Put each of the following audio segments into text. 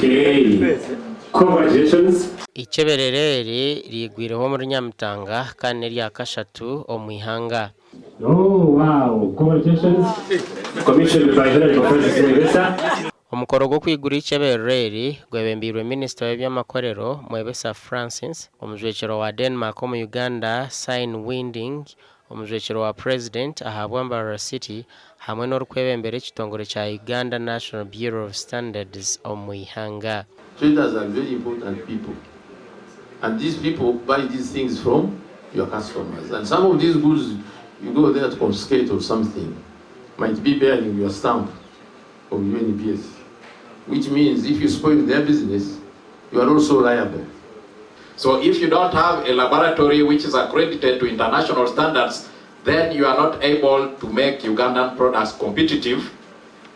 Okay. Congratulations. Ichebererere rigwireho muri Nyamutanga kane rya kashatu omwihanga. Oh wow, congratulations. Commissioned by Honorable Francis Mwebesa. Omukoro gwo kwigura ichebererere gwebembirwe Minister w'ebyamakorero Mwebesa Francis, omujwekero wa Denmark mu Uganda Sign Winding, omujwekero wa President ahabwa Mbarara City hamwe n'orukwebembere ekitongole kya Uganda National Bureau of Standards omwihanga. Traders are very important people, and these people buy these things from your customers, and some of these goods you go there to confiscate or something might be bearing your stamp of UNBS, which means if you spoil their business, you are also liable. So if you don't have a laboratory which is accredited to international standards, then you are not able to make Ugandan products competitive.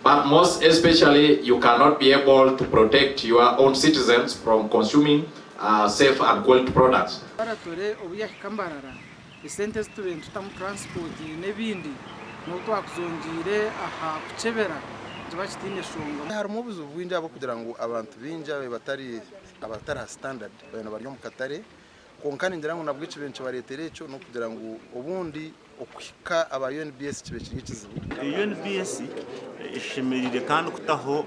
But most especially, you cannot be able to protect your own citizens from consuming safe and quality products. Mbarara, isente student tam transport nebindi nuko akuzongire aha kuchebera zibashitine shonga. Harimo ubuzo bwinja abo kugira ngo abantu binja abatari standard bano bari mu Katare konkani ngira ngo nabwice benshi baretere eco no kugira ngo ubundi okwika aba UNBS kibekiri kizibu. UNBS ishemerire kandi kutaho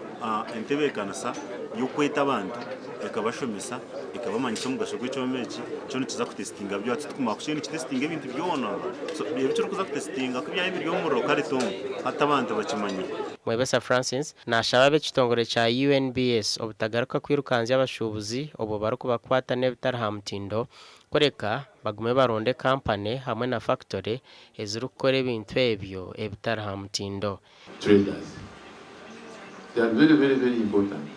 entebekanasa yokweta abantu ekabashomesa ekabamanyisha mu gashogo cy'omeki cyo nikiza kutestinga byo atutuma kushini kitestinga ibintu byona so byo kuza kutestinga kubya ibiryo mu rokaritom atabantu bakimanye. Mwebesa Francis nashaba bekitongole kya UNBS obutagaruka kwirukanza y'abashubuzi obo baruko bakwata nebitarahamutindo koreka bagume baronde company hamwe na factory eziri gukora ibintu ebyo ebitarahamutindo. Traders, they are very, very, very important.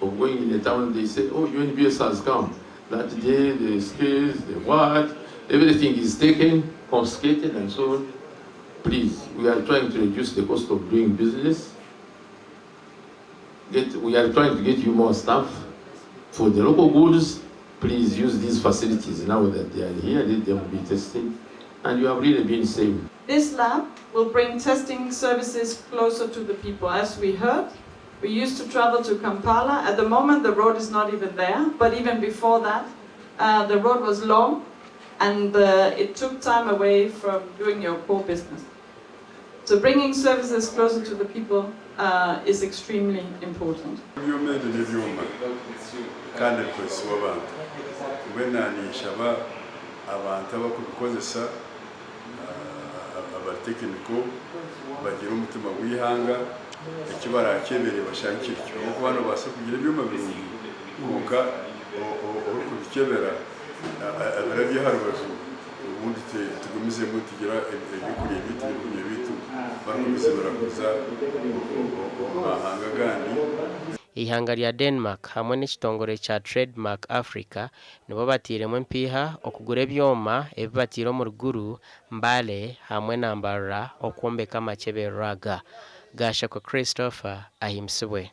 Of going in the town, they say, oh, UNBS has come. That day, the scales, the what, everything is taken, confiscated, and so on. Please, we are trying to reduce the cost of doing business. We are trying to get you more staff. For the local goods, please use these facilities now that they are here, let them be tested. And you have really been saved. This lab will bring testing services closer to the people. As we heard, we used to travel to Kampala. At the moment, the road is not even there. But even before that, the road was long and it took time away from doing your core business. So bringing services closer to the people is extremely important. abatekiniko bagira umutima wihanga ikibarakebereye bashakira cyo bano base kugira ibyuma birungi kuka kubikebera abarabiye harubazo ubundi tugumize mu tugira ibikuriye bitu barumize barakuza mahanga gandi. Ihanga rya Denmark hamwe n'ekitongole kya Trademark Africa nibo batiremo empiha okugura ebyoma ebibatiro mu ruguru Mbale hamwe na Mbarara okwombeka amachebereraga. Gashako Christopher ahimsibwe.